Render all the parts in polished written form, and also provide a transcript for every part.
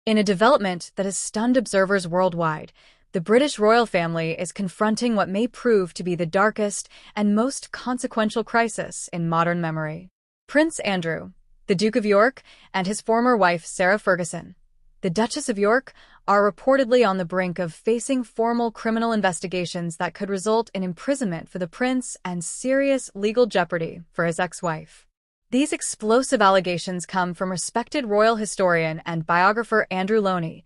In a development that has stunned observers worldwide, the British royal family is confronting what may prove to be the darkest and most consequential crisis in modern memory. Prince Andrew, the Duke of York, and his former wife Sarah Ferguson, the Duchess of York, are reportedly on the brink of facing formal criminal investigations that could result in imprisonment for the prince and serious legal jeopardy for his ex-wife. These explosive allegations come from respected royal historian and biographer Andrew Loney,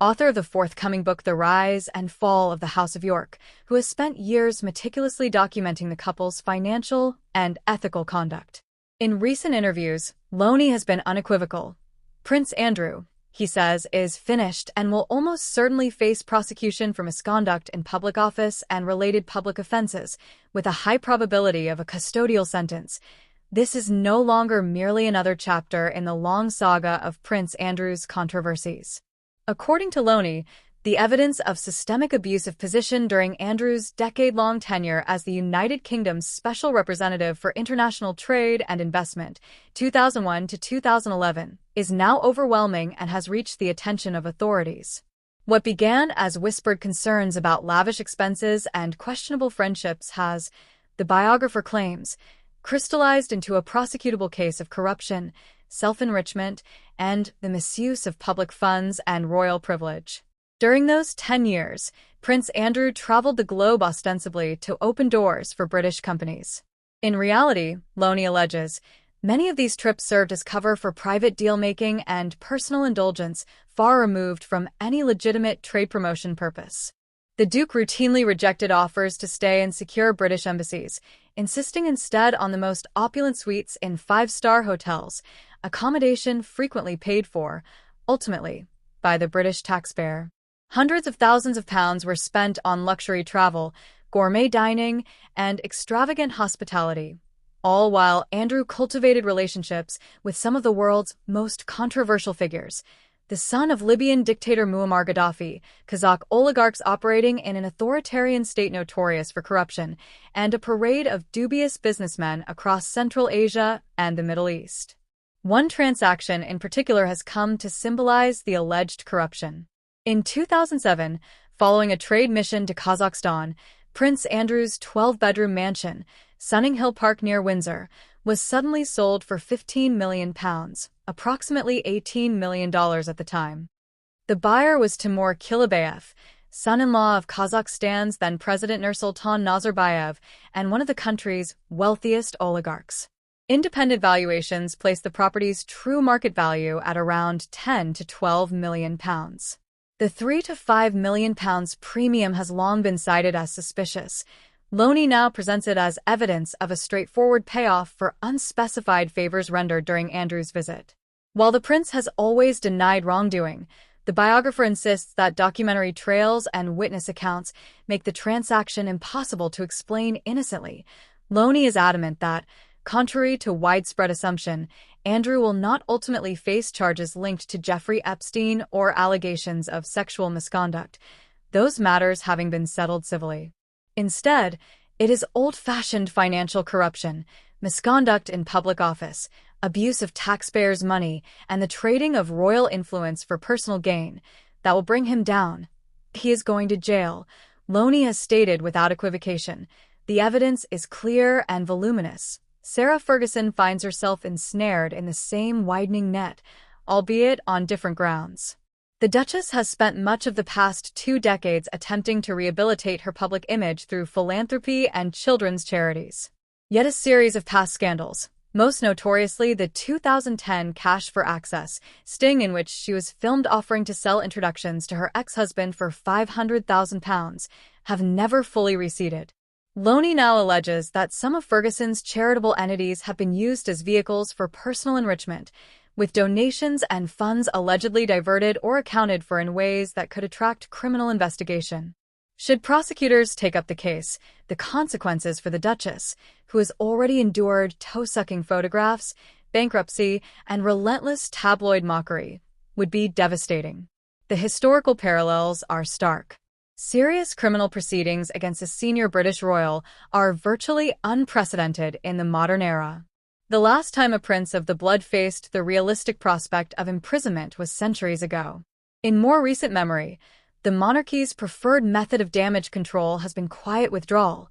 author of the forthcoming book The Rise and Fall of the House of York, who has spent years meticulously documenting the couple's financial and ethical conduct. In recent interviews, Loney has been unequivocal. Prince Andrew, he says, is finished and will almost certainly face prosecution for misconduct in public office and related public offenses, with a high probability of a custodial sentence. This is no longer merely another chapter in the long saga of Prince Andrew's controversies. According to Loney, the evidence of systemic abuse of position during Andrew's decade-long tenure as the United Kingdom's Special Representative for International Trade and Investment, 2001 to 2011, is now overwhelming and has reached the attention of authorities. What began as whispered concerns about lavish expenses and questionable friendships has, the biographer claims, crystallized into a prosecutable case of corruption, self-enrichment, and the misuse of public funds and royal privilege. During those 10 years, Prince Andrew traveled the globe ostensibly to open doors for British companies. In reality, Loney alleges, many of these trips served as cover for private deal-making and personal indulgence, far removed from any legitimate trade promotion purpose. The Duke routinely rejected offers to stay in secure British embassies, insisting instead on the most opulent suites in five-star hotels, accommodation frequently paid for, ultimately, by the British taxpayer. Hundreds of thousands of pounds were spent on luxury travel, gourmet dining, and extravagant hospitality, all while Andrew cultivated relationships with some of the world's most controversial figures, the son of Libyan dictator Muammar Gaddafi, Kazakh oligarchs operating in an authoritarian state notorious for corruption, and a parade of dubious businessmen across Central Asia and the Middle East. One transaction in particular has come to symbolize the alleged corruption. In 2007, following a trade mission to Kazakhstan, Prince Andrew's 12-bedroom mansion, Sunning Hill Park near Windsor, was suddenly sold for £15 million, approximately $18 million at the time. The buyer was Timur Kilabayev, son-in-law of Kazakhstan's then-President Nursultan Nazarbayev and one of the country's wealthiest oligarchs. Independent valuations place the property's true market value at around £10 to £12 million. The £3 to £5 million premium has long been cited as suspicious. Loney now presents it as evidence of a straightforward payoff for unspecified favors rendered during Andrew's visit. While the prince has always denied wrongdoing, the biographer insists that documentary trails and witness accounts make the transaction impossible to explain innocently. Loney is adamant that, contrary to widespread assumption, Andrew will not ultimately face charges linked to Jeffrey Epstein or allegations of sexual misconduct, those matters having been settled civilly. Instead, it is old-fashioned financial corruption, misconduct in public office, abuse of taxpayers' money, and the trading of royal influence for personal gain that will bring him down. He is going to jail, Loney has stated without equivocation. The evidence is clear and voluminous. Sarah Ferguson finds herself ensnared in the same widening net, albeit on different grounds. The Duchess has spent much of the past 2 decades attempting to rehabilitate her public image through philanthropy and children's charities. Yet a series of past scandals, most notoriously the 2010 Cash for Access sting in which she was filmed offering to sell introductions to her ex-husband for £500,000, have never fully receded. Loney now alleges that some of Ferguson's charitable entities have been used as vehicles for personal enrichment, with donations and funds allegedly diverted or accounted for in ways that could attract criminal investigation. Should prosecutors take up the case, the consequences for the Duchess, who has already endured toe-sucking photographs, bankruptcy, and relentless tabloid mockery, would be devastating. The historical parallels are stark. Serious criminal proceedings against a senior British royal are virtually unprecedented in the modern era. The last time a prince of the blood faced the realistic prospect of imprisonment was centuries ago. In more recent memory, the monarchy's preferred method of damage control has been quiet withdrawal,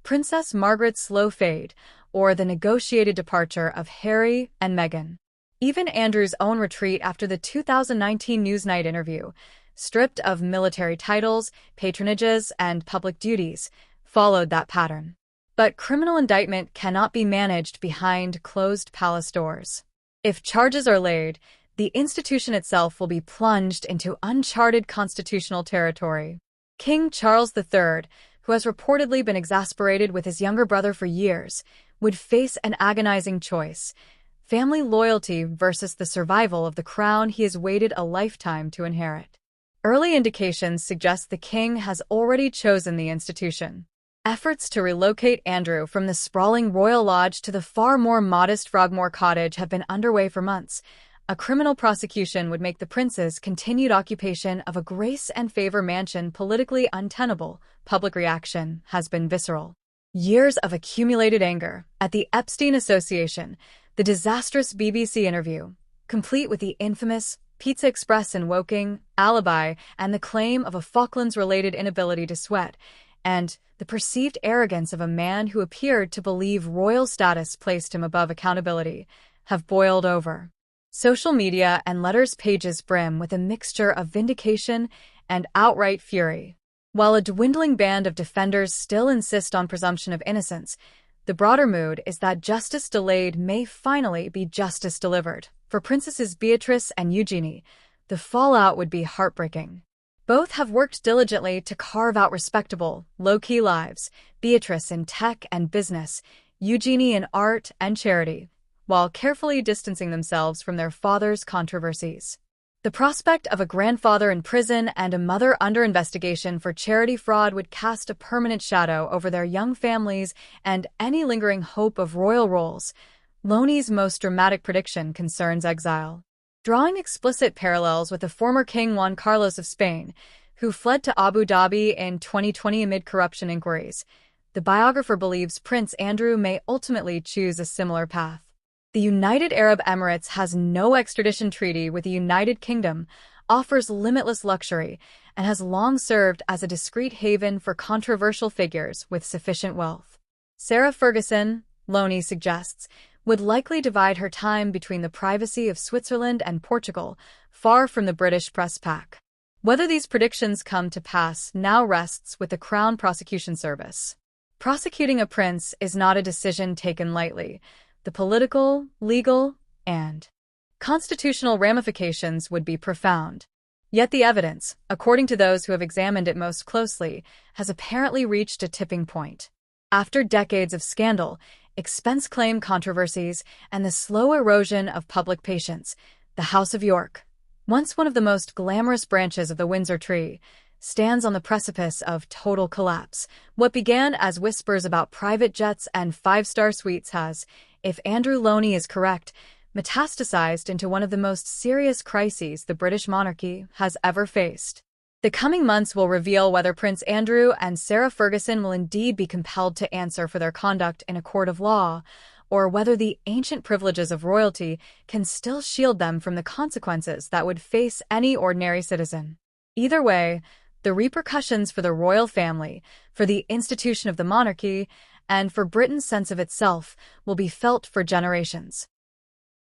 Princess Margaret's slow fade, or the negotiated departure of Harry and Meghan. Even Andrew's own retreat after the 2019 Newsnight interview, stripped of military titles, patronages, and public duties, followed that pattern. But criminal indictment cannot be managed behind closed palace doors. If charges are laid, the institution itself will be plunged into uncharted constitutional territory. King Charles III, who has reportedly been exasperated with his younger brother for years, would face an agonizing choice: family loyalty versus the survival of the crown he has waited a lifetime to inherit. Early indications suggest the king has already chosen the institution. Efforts to relocate Andrew from the sprawling royal lodge to the far more modest Frogmore Cottage have been underway for months. A criminal prosecution would make the prince's continued occupation of a grace and favor mansion politically untenable. Public reaction has been visceral. Years of accumulated anger at the Epstein Association, the disastrous BBC interview, complete with the infamous Pizza Express in Woking alibi and the claim of a Falklands-related inability to sweat, and the perceived arrogance of a man who appeared to believe royal status placed him above accountability, have boiled over. Social media and letters pages brim with a mixture of vindication and outright fury. While a dwindling band of defenders still insist on presumption of innocence, the broader mood is that justice delayed may finally be justice delivered. For Princesses Beatrice and Eugenie, the fallout would be heartbreaking. Both have worked diligently to carve out respectable, low-key lives, Beatrice in tech and business, Eugenie in art and charity, while carefully distancing themselves from their father's controversies. The prospect of a grandfather in prison and a mother under investigation for charity fraud would cast a permanent shadow over their young families and any lingering hope of royal roles. Loney's most dramatic prediction concerns exile. Drawing explicit parallels with the former King Juan Carlos of Spain, who fled to Abu Dhabi in 2020 amid corruption inquiries, the biographer believes Prince Andrew may ultimately choose a similar path. The United Arab Emirates has no extradition treaty with the United Kingdom, offers limitless luxury, and has long served as a discreet haven for controversial figures with sufficient wealth. Sarah Ferguson, Loney suggests, would likely divide her time between the privacy of Switzerland and Portugal, far from the British press pack. Whether these predictions come to pass now rests with the Crown Prosecution Service. Prosecuting a prince is not a decision taken lightly. The political, legal, and constitutional ramifications would be profound. Yet the evidence, according to those who have examined it most closely, has apparently reached a tipping point. After decades of scandal, expense claim controversies, and the slow erosion of public patience, the House of York, once one of the most glamorous branches of the Windsor tree, stands on the precipice of total collapse. What began as whispers about private jets and five-star suites has, if Andrew Loney is correct, metastasized into one of the most serious crises the British monarchy has ever faced. The coming months will reveal whether Prince Andrew and Sarah Ferguson will indeed be compelled to answer for their conduct in a court of law, or whether the ancient privileges of royalty can still shield them from the consequences that would face any ordinary citizen. Either way, the repercussions for the royal family, for the institution of the monarchy, and for Britain's sense of itself will be felt for generations.